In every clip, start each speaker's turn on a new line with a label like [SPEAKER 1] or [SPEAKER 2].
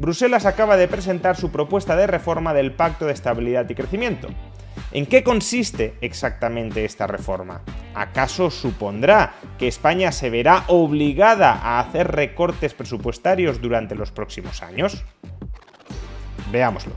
[SPEAKER 1] Bruselas acaba de presentar su propuesta de reforma del Pacto de Estabilidad y Crecimiento. ¿En qué consiste exactamente esta reforma? ¿Acaso supondrá que España se verá obligada a hacer recortes presupuestarios durante los próximos años? Veámoslo.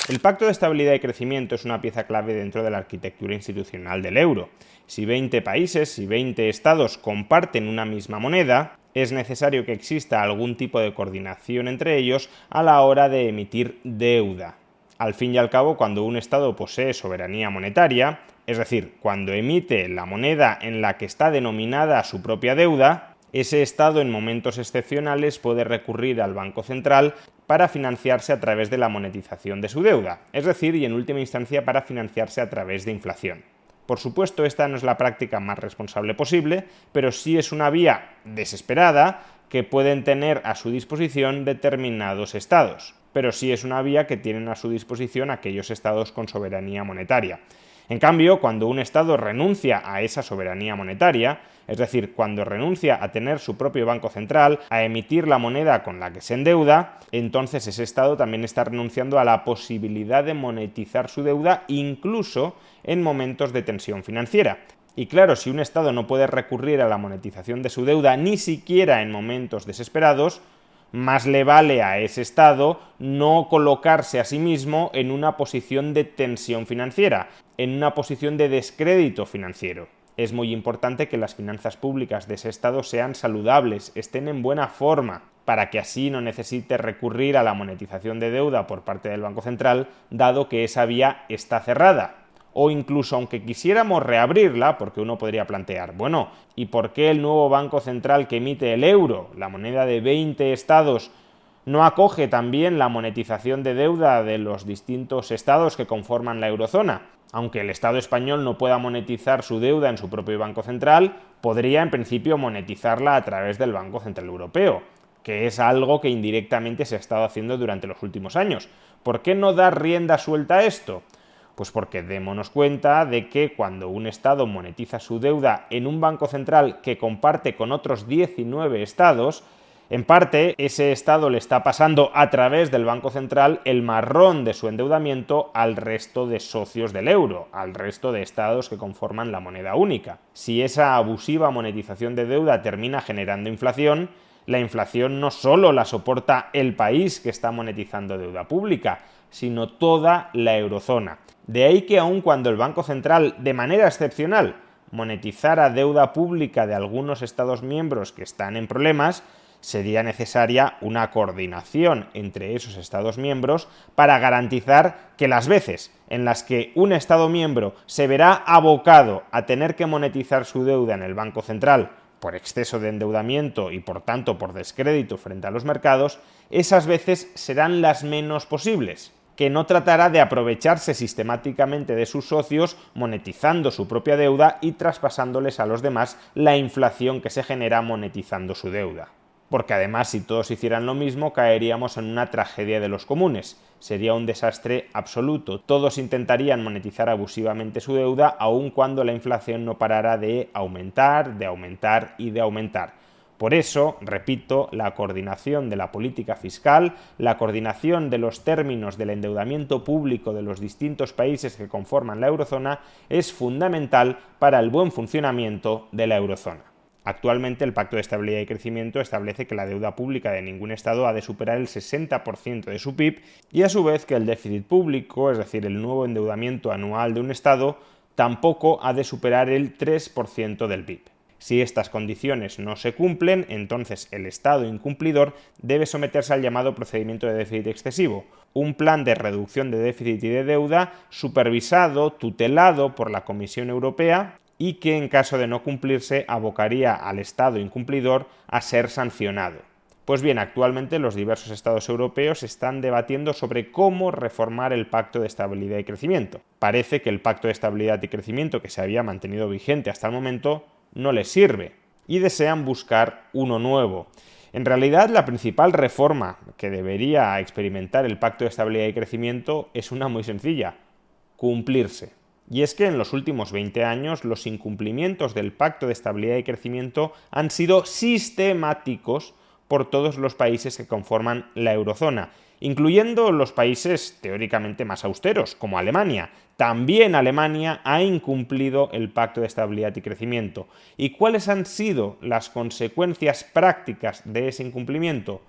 [SPEAKER 1] El Pacto de Estabilidad y Crecimiento es una pieza clave dentro de la arquitectura institucional del euro. Si 20 países, si 20 estados comparten una misma moneda, es necesario que exista algún tipo de coordinación entre ellos a la hora de emitir deuda. Al fin y al cabo, cuando un estado posee soberanía monetaria, es decir, cuando emite la moneda en la que está denominada su propia deuda, ese estado en momentos excepcionales puede recurrir al Banco Central para financiarse a través de la monetización de su deuda, es decir, y en última instancia para financiarse a través de inflación. Por supuesto, esta no es la práctica más responsable posible, pero sí es una vía desesperada que pueden tener a su disposición determinados estados, pero sí es una vía que tienen a su disposición aquellos estados con soberanía monetaria. En cambio, cuando un estado renuncia a esa soberanía monetaria, es decir, cuando renuncia a tener su propio banco central, a emitir la moneda con la que se endeuda, entonces ese estado también está renunciando a la posibilidad de monetizar su deuda incluso en momentos de tensión financiera. Y claro, si un estado no puede recurrir a la monetización de su deuda ni siquiera en momentos desesperados, más le vale a ese estado no colocarse a sí mismo en una posición de tensión financiera, en una posición de descrédito financiero. Es muy importante que las finanzas públicas de ese estado sean saludables, estén en buena forma, para que así no necesite recurrir a la monetización de deuda por parte del Banco Central, dado que esa vía está cerrada. O incluso aunque quisiéramos reabrirla, porque uno podría plantear, bueno, ¿y por qué el nuevo Banco Central que emite el euro, la moneda de 20 estados, no acoge también la monetización de deuda de los distintos estados que conforman la eurozona? Aunque el Estado español no pueda monetizar su deuda en su propio Banco Central, podría en principio monetizarla a través del Banco Central Europeo, que es algo que indirectamente se ha estado haciendo durante los últimos años. ¿Por qué no dar rienda suelta a esto? Pues porque démonos cuenta de que cuando un Estado monetiza su deuda en un Banco Central que comparte con otros 19 Estados, en parte ese Estado le está pasando a través del Banco Central el marrón de su endeudamiento al resto de socios del euro, al resto de Estados que conforman la moneda única. Si esa abusiva monetización de deuda termina generando inflación, la inflación no solo la soporta el país que está monetizando deuda pública, sino toda la eurozona. De ahí que aun cuando el Banco Central, de manera excepcional, monetizara deuda pública de algunos Estados miembros que están en problemas, sería necesaria una coordinación entre esos Estados miembros para garantizar que las veces en las que un Estado miembro se verá abocado a tener que monetizar su deuda en el Banco Central por exceso de endeudamiento y por tanto por descrédito frente a los mercados, esas veces serán las menos posibles, que no tratará de aprovecharse sistemáticamente de sus socios monetizando su propia deuda y traspasándoles a los demás la inflación que se genera monetizando su deuda. Porque además, si todos hicieran lo mismo, caeríamos en una tragedia de los comunes. Sería un desastre absoluto. Todos intentarían monetizar abusivamente su deuda, aun cuando la inflación no parara de aumentar y de aumentar. Por eso, repito, la coordinación de la política fiscal, la coordinación de los términos del endeudamiento público de los distintos países que conforman la eurozona es fundamental para el buen funcionamiento de la eurozona. Actualmente, el Pacto de Estabilidad y Crecimiento establece que la deuda pública de ningún Estado ha de superar el 60% de su PIB y a su vez que el déficit público, es decir, el nuevo endeudamiento anual de un Estado, tampoco ha de superar el 3% del PIB. Si estas condiciones no se cumplen, entonces el Estado incumplidor debe someterse al llamado procedimiento de déficit excesivo, un plan de reducción de déficit y de deuda supervisado, tutelado por la Comisión Europea y que en caso de no cumplirse abocaría al Estado incumplidor a ser sancionado. Pues bien, actualmente los diversos Estados europeos están debatiendo sobre cómo reformar el Pacto de Estabilidad y Crecimiento. Parece que el Pacto de Estabilidad y Crecimiento que se había mantenido vigente hasta el momento no les sirve y desean buscar uno nuevo. En realidad, la principal reforma que debería experimentar el Pacto de Estabilidad y Crecimiento es una muy sencilla: cumplirse. Y es que en los últimos 20 años los incumplimientos del Pacto de Estabilidad y Crecimiento han sido sistemáticos por todos los países que conforman la eurozona, incluyendo los países teóricamente más austeros, como Alemania. También Alemania ha incumplido el Pacto de Estabilidad y Crecimiento. ¿Y cuáles han sido las consecuencias prácticas de ese incumplimiento?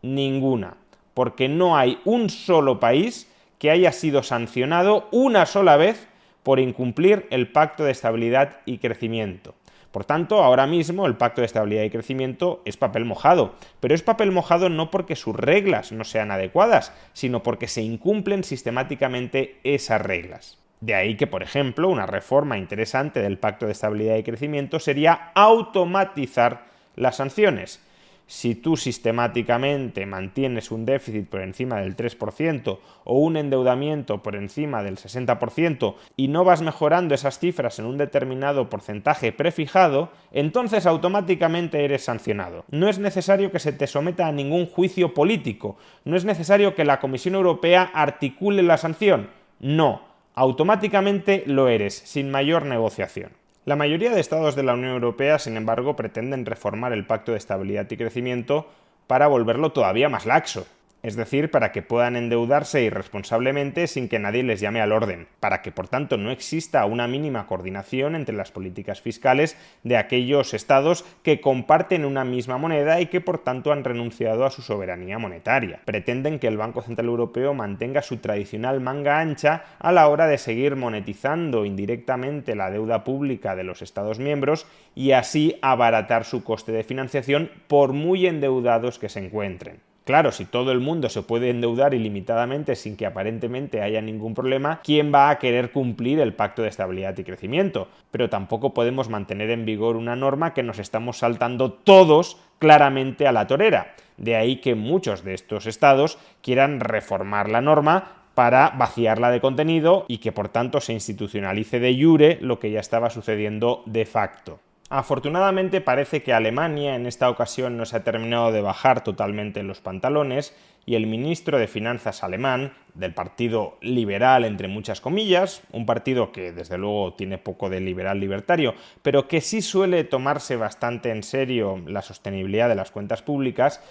[SPEAKER 1] Ninguna, porque no hay un solo país que haya sido sancionado una sola vez por incumplir el Pacto de Estabilidad y Crecimiento. Por tanto, ahora mismo el Pacto de Estabilidad y Crecimiento es papel mojado, pero es papel mojado no porque sus reglas no sean adecuadas, sino porque se incumplen sistemáticamente esas reglas. De ahí que, por ejemplo, una reforma interesante del Pacto de Estabilidad y Crecimiento sería automatizar las sanciones. Si tú sistemáticamente mantienes un déficit por encima del 3% o un endeudamiento por encima del 60% y no vas mejorando esas cifras en un determinado porcentaje prefijado, entonces automáticamente eres sancionado. No es necesario que se te someta a ningún juicio político, no es necesario que la Comisión Europea articule la sanción. No, automáticamente lo eres, sin mayor negociación. La mayoría de estados de la Unión Europea, sin embargo, pretenden reformar el Pacto de Estabilidad y Crecimiento para volverlo todavía más laxo. Es decir, para que puedan endeudarse irresponsablemente sin que nadie les llame al orden, para que por tanto no exista una mínima coordinación entre las políticas fiscales de aquellos estados que comparten una misma moneda y que por tanto han renunciado a su soberanía monetaria. Pretenden que el Banco Central Europeo mantenga su tradicional manga ancha a la hora de seguir monetizando indirectamente la deuda pública de los estados miembros y así abaratar su coste de financiación por muy endeudados que se encuentren. Claro, si todo el mundo se puede endeudar ilimitadamente sin que aparentemente haya ningún problema, ¿quién va a querer cumplir el Pacto de Estabilidad y Crecimiento? Pero tampoco podemos mantener en vigor una norma que nos estamos saltando todos claramente a la torera. De ahí que muchos de estos estados quieran reformar la norma para vaciarla de contenido y que por tanto se institucionalice de jure lo que ya estaba sucediendo de facto. Afortunadamente parece que Alemania en esta ocasión no se ha terminado de bajar totalmente los pantalones y el ministro de Finanzas alemán, del partido liberal entre muchas comillas, un partido que desde luego tiene poco de liberal libertario, pero que sí suele tomarse bastante en serio la sostenibilidad de las cuentas públicas,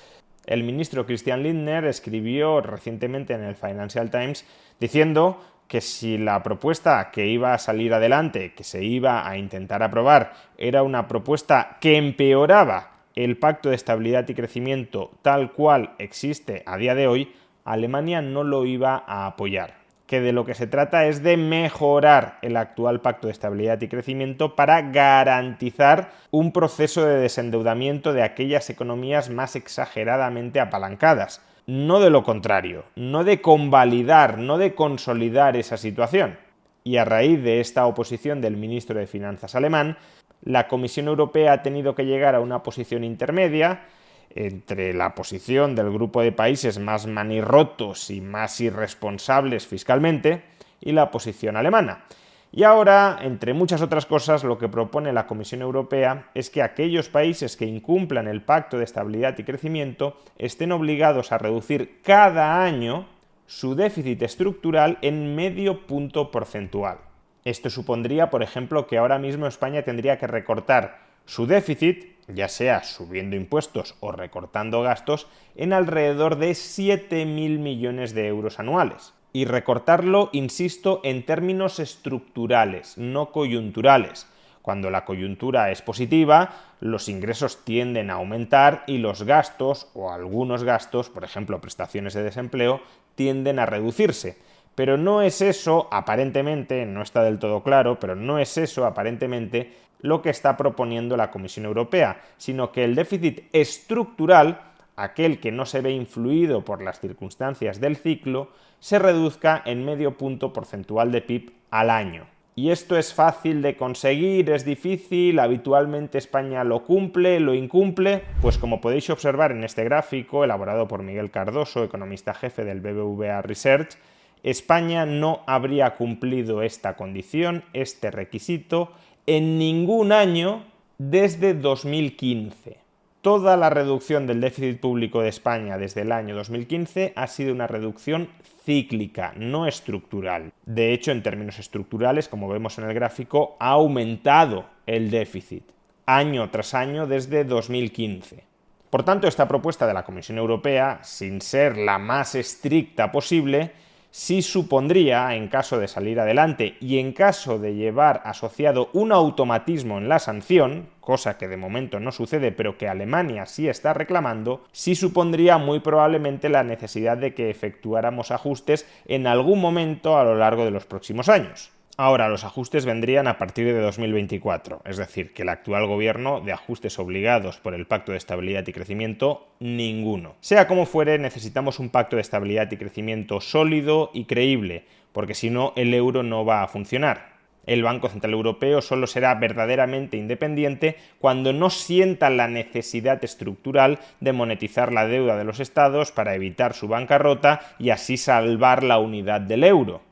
[SPEAKER 1] el ministro Christian Lindner escribió recientemente en el Financial Times diciendo que si la propuesta que iba a salir adelante, que se iba a intentar aprobar, era una propuesta que empeoraba el Pacto de Estabilidad y Crecimiento tal cual existe a día de hoy, Alemania no lo iba a apoyar. Que de lo que se trata es de mejorar el actual Pacto de Estabilidad y Crecimiento para garantizar un proceso de desendeudamiento de aquellas economías más exageradamente apalancadas. No de lo contrario, no de convalidar, no de consolidar esa situación. Y a raíz de esta oposición del ministro de Finanzas alemán, la Comisión Europea ha tenido que llegar a una posición intermedia entre la posición del grupo de países más manirrotos y más irresponsables fiscalmente y la posición alemana. Y ahora, entre muchas otras cosas, lo que propone la Comisión Europea es que aquellos países que incumplan el Pacto de Estabilidad y Crecimiento estén obligados a reducir cada año su déficit estructural en medio punto porcentual. Esto supondría, por ejemplo, que ahora mismo España tendría que recortar su déficit, ya sea subiendo impuestos o recortando gastos, en alrededor de 7.000 millones de euros anuales. Y recortarlo, insisto, en términos estructurales, no coyunturales. Cuando la coyuntura es positiva, los ingresos tienden a aumentar y los gastos, o algunos gastos, por ejemplo prestaciones de desempleo, tienden a reducirse. Pero no es eso, aparentemente, no está del todo claro, pero no es eso, aparentemente, lo que está proponiendo la Comisión Europea, sino que el déficit estructural, aquel que no se ve influido por las circunstancias del ciclo, se reduzca en medio punto porcentual de PIB al año. Y esto es fácil de conseguir, es difícil, habitualmente España lo cumple, lo incumple. Pues como podéis observar en este gráfico, elaborado por Miguel Cardoso, economista jefe del BBVA Research, España no habría cumplido esta condición, este requisito, en ningún año desde 2015. Toda la reducción del déficit público de España desde el año 2015 ha sido una reducción cíclica, no estructural. De hecho, en términos estructurales, como vemos en el gráfico, ha aumentado el déficit año tras año desde 2015. Por tanto, esta propuesta de la Comisión Europea, sin ser la más estricta posible, sí supondría, en caso de salir adelante y en caso de llevar asociado un automatismo en la sanción, cosa que de momento no sucede pero que Alemania sí está reclamando, sí supondría muy probablemente la necesidad de que efectuáramos ajustes en algún momento a lo largo de los próximos años. Ahora, los ajustes vendrían a partir de 2024, es decir, que el actual gobierno de ajustes obligados por el Pacto de Estabilidad y Crecimiento, ninguno. Sea como fuere, necesitamos un pacto de estabilidad y crecimiento sólido y creíble, porque si no, el euro no va a funcionar. El Banco Central Europeo solo será verdaderamente independiente cuando no sienta la necesidad estructural de monetizar la deuda de los estados para evitar su bancarrota y así salvar la unidad del euro.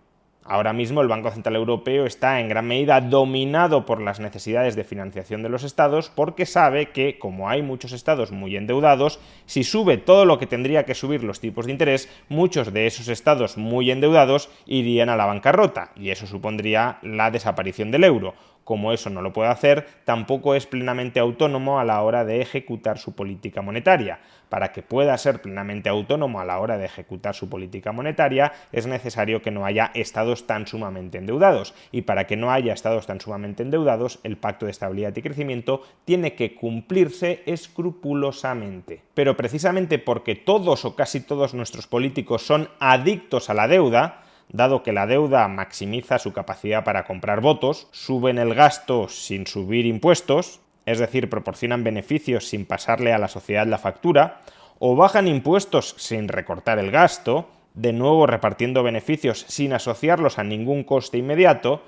[SPEAKER 1] Ahora mismo el Banco Central Europeo está en gran medida dominado por las necesidades de financiación de los estados porque sabe que, como hay muchos estados muy endeudados, si sube todo lo que tendría que subir los tipos de interés, muchos de esos estados muy endeudados irían a la bancarrota y eso supondría la desaparición del euro. Como eso no lo puede hacer, tampoco es plenamente autónomo a la hora de ejecutar su política monetaria. Para que pueda ser plenamente autónomo a la hora de ejecutar su política monetaria, es necesario que no haya estados tan sumamente endeudados. Y para que no haya estados tan sumamente endeudados, el Pacto de Estabilidad y Crecimiento tiene que cumplirse escrupulosamente. Pero precisamente porque todos o casi todos nuestros políticos son adictos a la deuda, dado que la deuda maximiza su capacidad para comprar votos, suben el gasto sin subir impuestos, es decir, proporcionan beneficios sin pasarle a la sociedad la factura, o bajan impuestos sin recortar el gasto, de nuevo repartiendo beneficios sin asociarlos a ningún coste inmediato.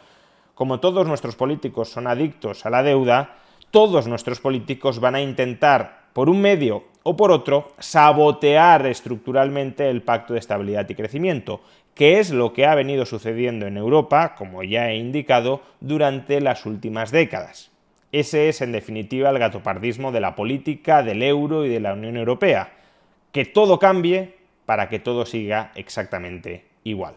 [SPEAKER 1] Como todos nuestros políticos son adictos a la deuda, todos nuestros políticos van a intentar, por un medio o por otro, sabotear estructuralmente el Pacto de Estabilidad y Crecimiento, que es lo que ha venido sucediendo en Europa, como ya he indicado, durante las últimas décadas. Ese es, en definitiva, el gatopardismo de la política, del euro y de la Unión Europea. Que todo cambie para que todo siga exactamente igual.